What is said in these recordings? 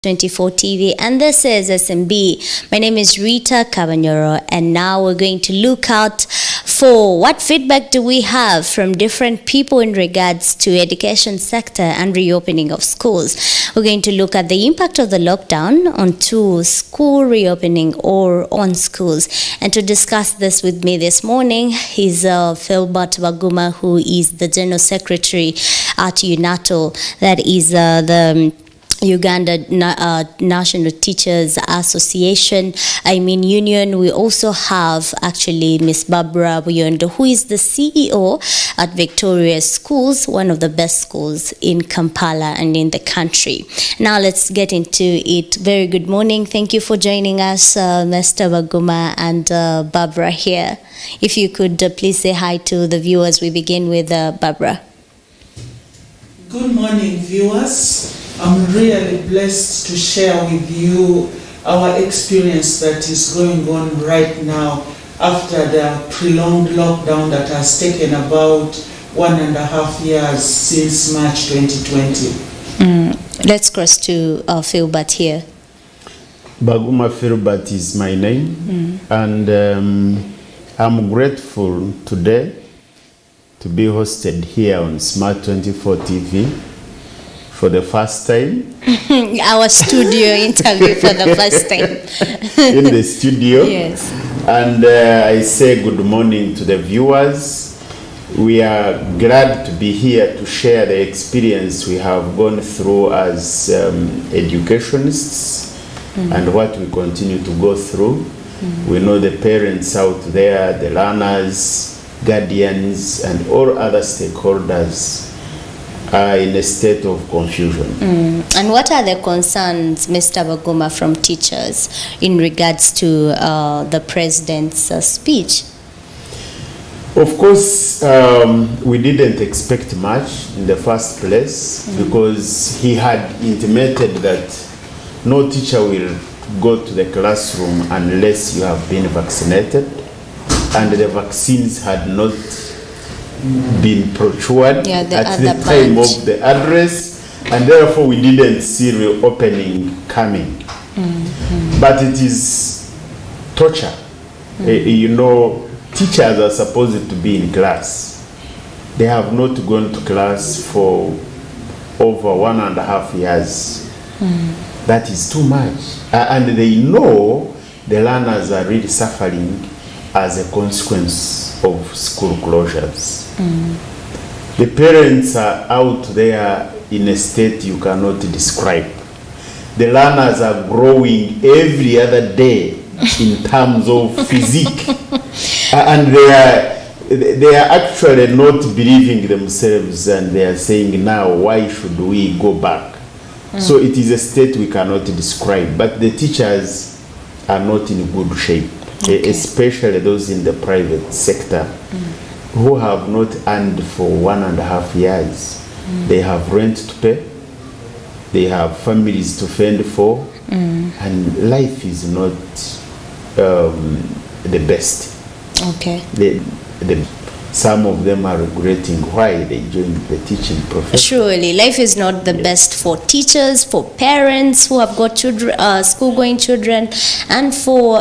24 TV, and this is SMB. My name is Rita Cabanyoro, and now we're going to look out for what feedback do we have from different people in regards to education sector and reopening of schools. We're going to look at the impact of the lockdown onto school reopening or on schools. And to discuss this with me this morning is Philbert Baguma, who is the General Secretary at UNATO, that is the Uganda National Teachers Association, Union. We also have actually Miss Barbara Buyondo, who is the CEO at Victoria Schools, one of the best schools in Kampala and in the country. Now let's get into it. Very good morning. Thank you for joining us, Mr. Baguma and Barbara here. If you could please say hi to the viewers. We begin with Barbara. Good morning, viewers. I'm really blessed to share with you our experience that is going on right now after the prolonged lockdown that has taken about 1.5 years since March 2020. Let's cross to Philbert here. Baguma Philbert is my name, and I'm grateful today to be hosted here on Smart 24 TV. For the first time. Our studio interview for the first time. In the studio. Yes. And I say good morning to the viewers. We are glad to be here to share the experience we have gone through as educationists and what we continue to go through. We know the parents out there, the learners, guardians, and all other stakeholders are in a state of confusion. And what are the concerns, Mr. Baguma, from teachers in regards to the president's speech? Of course, we didn't expect much in the first place because he had intimated that no teacher will go to the classroom unless you have been vaccinated, and the vaccines had not been procured at the time of the address, and therefore we didn't see reopening coming. But it is torture. Teachers are supposed to be in class. They have not gone to class for over 1.5 years. That is too much. And they know the learners are really suffering as a consequence of school closures. The parents are out there in a state you cannot describe. The learners are growing every other day in terms of physique, and they are actually not believing themselves, and they are saying, now why should we go back? So it is a state we cannot describe, but the teachers are not in good shape. Especially those in the private sector who have not earned for 1.5 years. They have rent to pay, they have families to fend for, and life is not the best. Okay. Some of them are regretting why they joined the teaching profession. Surely, life is not the best for teachers, for parents who have got children, school-going children, and for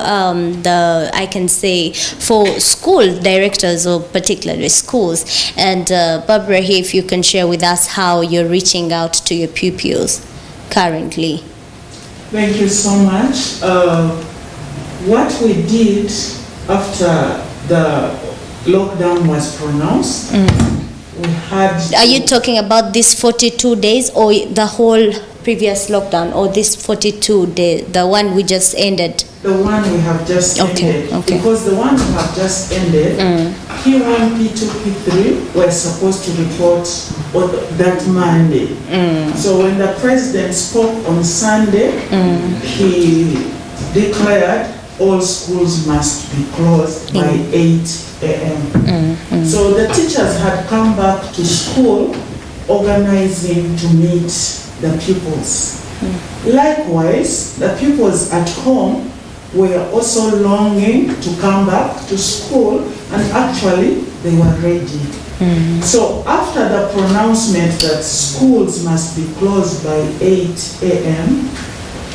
for school directors, or particularly schools. And Barbara, here, if you can share with us how you're reaching out to your pupils currently. Thank you so much. What we did after the lockdown was pronounced, we had... Are you talking about this 42 days or the whole previous lockdown, or this 42 days, the one we just ended? The one we have just ended. Okay. Because the one we have just ended, P1, P2, P3 were supposed to report on that Monday. So when the president spoke on Sunday, he declared all schools must be closed by 8 a.m. So the teachers had come back to school organizing to meet the pupils. Likewise, the pupils at home were also longing to come back to school, and actually they were ready. So after the pronouncement that schools must be closed by 8 a.m.,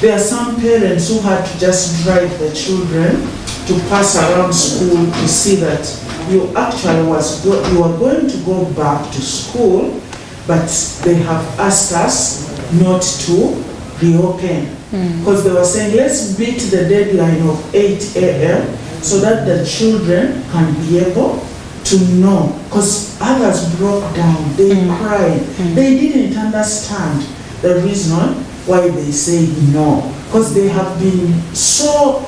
There are some parents who had to just drive the children to pass around school to see that you actually you are going to go back to school, but they have asked us not to reopen. Because they were saying, let's beat the deadline of 8 a.m. so that the children can be able to know. Because others broke down, they cried. They didn't understand the reason why they say no. Because they have been so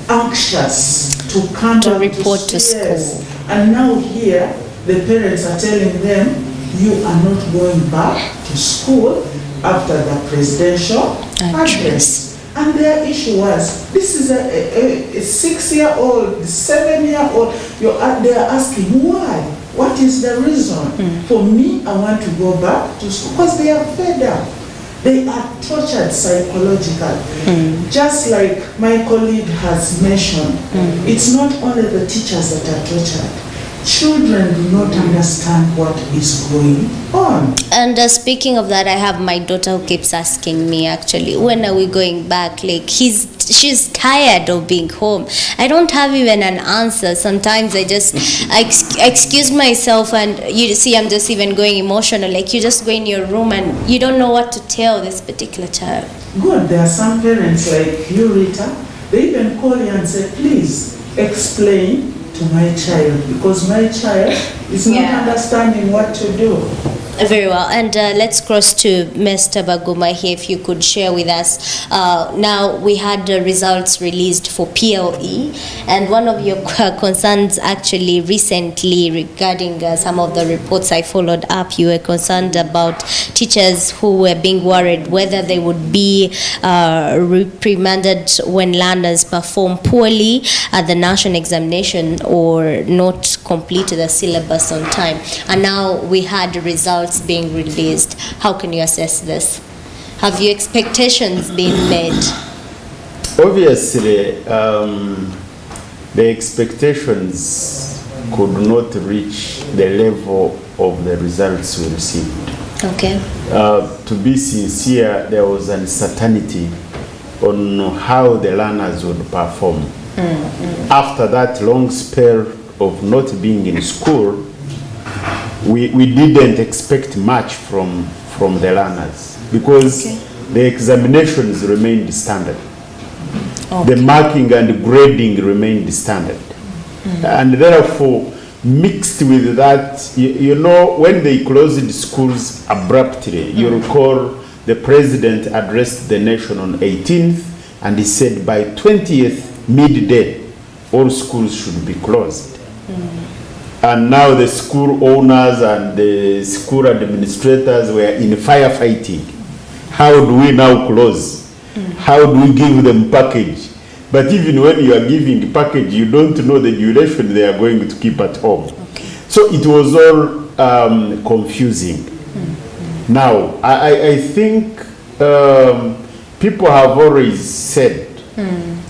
anxious to come To back report to yes. school. And now here, the parents are telling them, you are not going back to school after the presidential address. And their issue was, this is a 6-year-old, 7-year-old, they are asking why? What is the reason? For me, I want to go back to school because they are fed up. They are tortured psychologically. Just like my colleague has mentioned, it's not only the teachers that are tortured. Children do not understand what is going on. And speaking of that, I have my daughter who keeps asking me, actually, when are we going back? Like, she's tired of being home. I don't have even an answer. Sometimes I just excuse myself, and you see I'm just even going emotional. Like, you just go in your room and you don't know what to tell this particular child. Good. There are some parents like you, Rita, they even call you and say, please explain to my child, because my child is not understanding what to do. Very well, and let's cross to Mr. Baguma here, if you could share with us. Now, we had the results released for PLE, and one of your concerns actually recently regarding some of the reports I followed up, you were concerned about teachers who were being worried whether they would be reprimanded when learners perform poorly at the national examination or not complete the syllabus on time. And now we had the results being released. How can you assess this? Have your expectations been met? Obviously, the expectations could not reach the level of the results we received. Okay. To be sincere, there was uncertainty on how the learners would perform. After that long spell of not being in school, we didn't expect much from the learners because the examinations remained standard. The marking and grading remained standard. And therefore, mixed with that, you know, when they closed schools abruptly, you recall the president addressed the nation on 18th and he said by 20th midday, all schools should be closed. And now the school owners and the school administrators were in firefighting. How do we now close? How do we give them package? But even when you are giving the package, you don't know the duration they are going to keep at home. So it was all confusing. Now, I think people have always said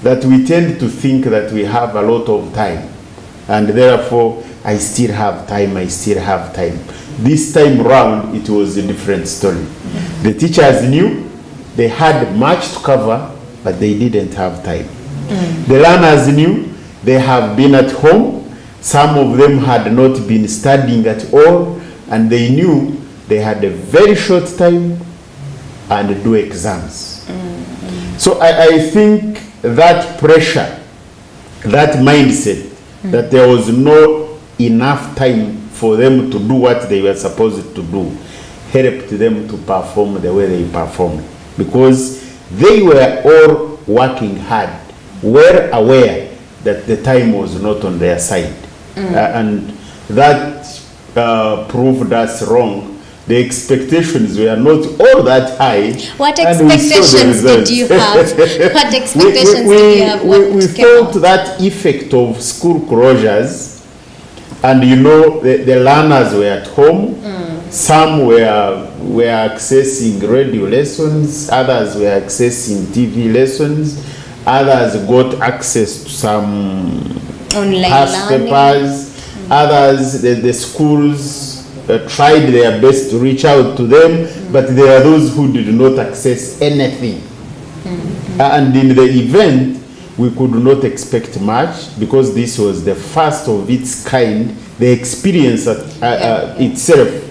that we tend to think that we have a lot of time. And therefore, I still have time, I still have time. This time round, it was a different story. The teachers knew they had much to cover, but they didn't have time. The learners knew they have been at home. Some of them had not been studying at all, and they knew they had a very short time and do exams. So I think that pressure, that mindset, that there was no enough time for them to do what they were supposed to do, helped them to perform the way they performed, because they were all working hard, well aware that the time was not on their side. And that proved us wrong. The expectations were not all that high. What expectations did you have? What expectations did you have? We felt that effect of school closures, and you know, the learners were at home. Some were accessing radio lessons, others were accessing TV lessons, others got access to some Online past learning. papers, others, the schools tried their best to reach out to them, but there are those who did not access anything. And in the event, we could not expect much because this was the first of its kind. The experience itself,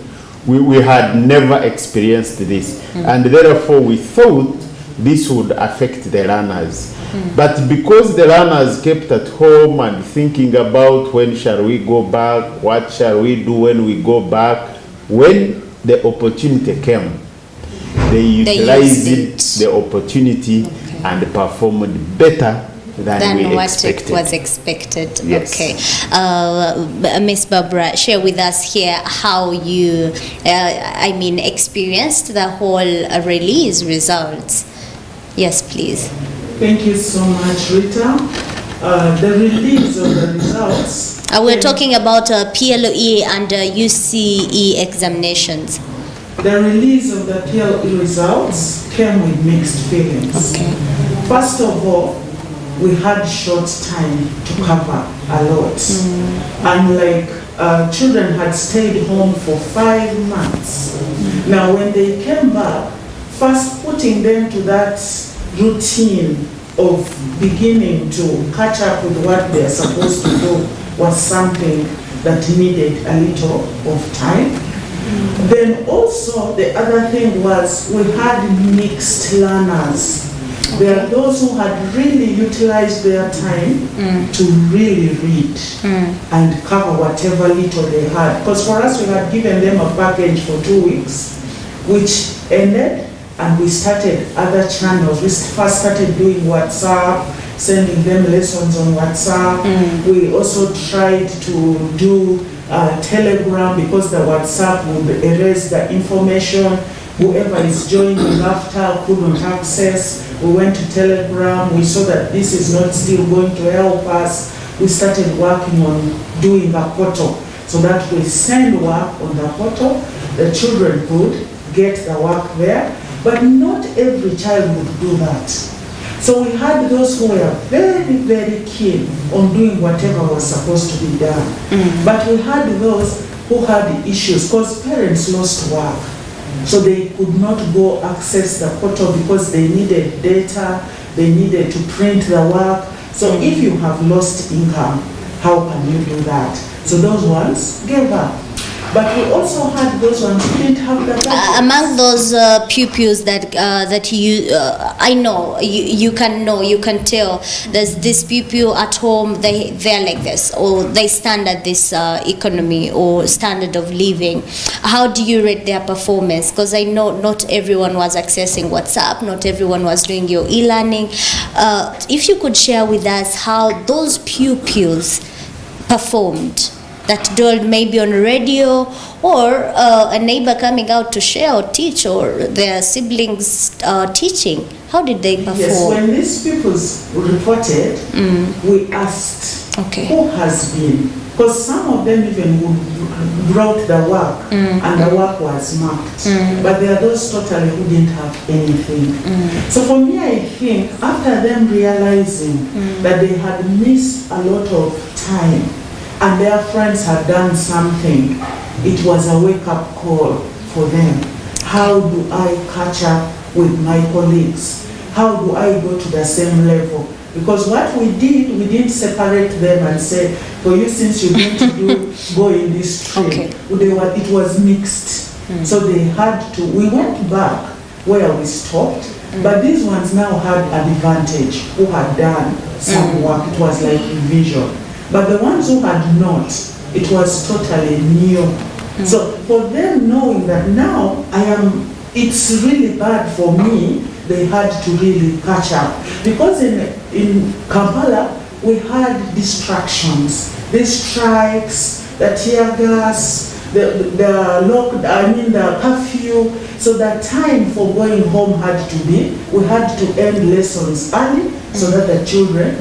we had never experienced this. And therefore, we thought this would affect the learners. But because the learners kept at home and thinking about when shall we go back, what shall we do when we go back, when the opportunity came, they utilized the opportunity and performed better than we expected. What was expected. Yes. Okay. Miss Barbara, share with us here how you, experienced the whole release results. Yes, please. Thank you so much, Rita. The release of the results. We're talking about PLOE and UCE examinations. The release of the PLE results came with mixed feelings. Okay. First of all, we had short time to cover a lot. And children had stayed home for 5 months. Now when they came back, first putting them to that routine of beginning to catch up with what they're supposed to do was something that needed a little of time. Then also the other thing was we had mixed learners. There are those who had really utilized their time to really read and cover whatever little they had. Because for us, we had given them a package for 2 weeks, which ended, and we started other channels. We first started doing WhatsApp, sending them lessons on WhatsApp. We also tried to do Telegram, because the WhatsApp would erase the information. Whoever is joining after couldn't access. We went to Telegram. We saw that this is not still going to help us. We started working on doing a portal so that we send work on the portal. The children could get the work there, but not every child would do that. So we had those who were very, very keen on doing whatever was supposed to be done. But we had those who had issues because parents lost work. So they could not go access the portal because they needed data, they needed to print the work. So if you have lost income, how can you do that? So those ones gave up. But we also had those ones who didn't have the budget. Among those pupils that you, I know, you can tell, there's this pupil at home, they're like this, or they stand at this economy or standard of living. How do you rate their performance? Because I know not everyone was accessing WhatsApp, not everyone was doing your e-learning. If you could share with us how those pupils performed, that dwelled maybe on radio or a neighbor coming out to share or teach, or their siblings teaching. How did they perform? Yes, when these pupils reported, we asked who has been, because some of them even brought the work and the work was marked, but there are those totally who didn't have anything. So for me, I think after them realizing that they had missed a lot of time and their friends had done something, it was a wake-up call for them. How do I catch up with my colleagues? How do I go to the same level? Because what we didn't separate them and say, for you, since you need to go in this stream, it was mixed. So they had to, we went back where we stopped, but these ones now had an advantage, who had done some work. It was like revision. But the ones who had not, it was totally new. So for them knowing that now it's really bad for me, they had to really catch up. Because in Kampala, we had distractions, the strikes, the tear gas, the curfew. So the time for going home had to be, we had to end lessons early so that the children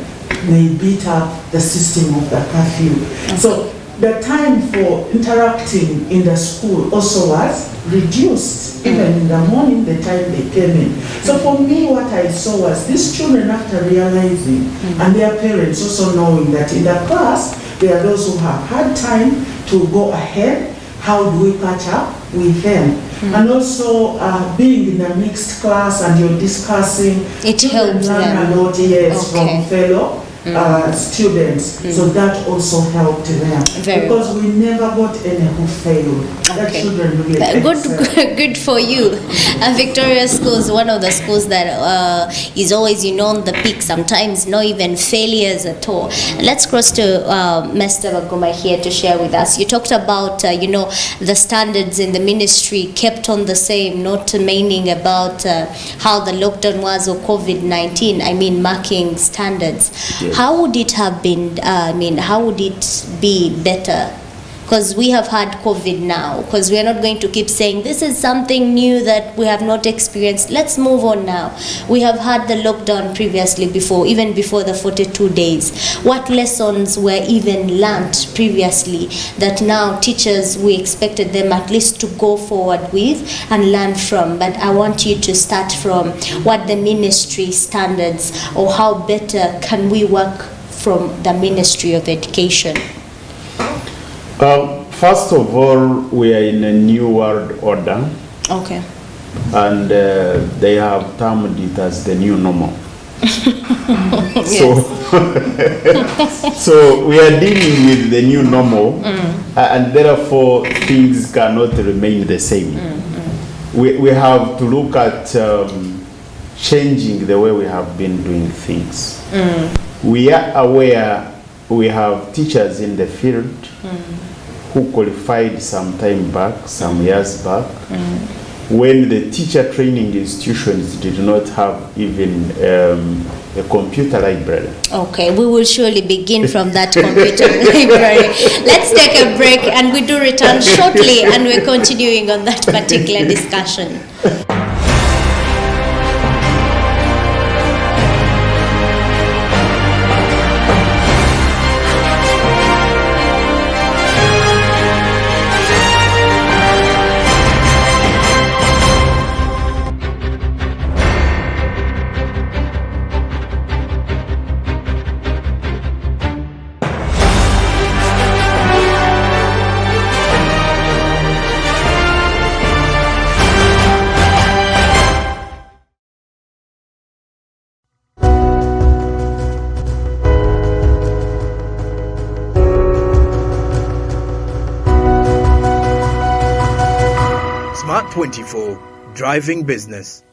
may beat up the system of the curfew. So the time for interacting in the school also was reduced. Even in the morning, the time they came in. So for me, what I saw was these children, after realizing, and their parents also knowing that in the past, there are those who have had time to go ahead. How do we catch up? with them. And also being in a mixed class and you're discussing, It children helps learn them. a lot, yes, Okay. from fellow students. So that also helped them. Very because we never got any who failed. The Okay. children really excelled. Good for you. Victoria School is one of the schools that is always, on the peak. Sometimes not even failures at all. Let's cross to Mr. Baguma here to share with us. You talked about, the standards in the ministry kept on the same, not meaning about how the lockdown was or COVID-19. I mean, marking standards. Yes. How would it have been, how would it be better? Because we have had COVID now, because we are not going to keep saying this is something new that we have not experienced. Let's move on now. We have had the lockdown previously even before the 42 days. What lessons were even learnt previously that now teachers, we expected them at least to go forward with and learn from? But I want you to start from what the ministry standards, or how better can we work from the Ministry of Education. First of all, we are in a new world order, Okay. and they have termed it as the new normal. So we are dealing with the new normal, and therefore things cannot remain the same. We have to look at changing the way we have been doing things. We are aware we have teachers in the field who qualified some time back, some years back, when the teacher training institutions did not have even a computer library. Okay, we will surely begin from that computer library. Let's take a break and we do return shortly, and we're continuing on that particular discussion. Smart 24, driving business.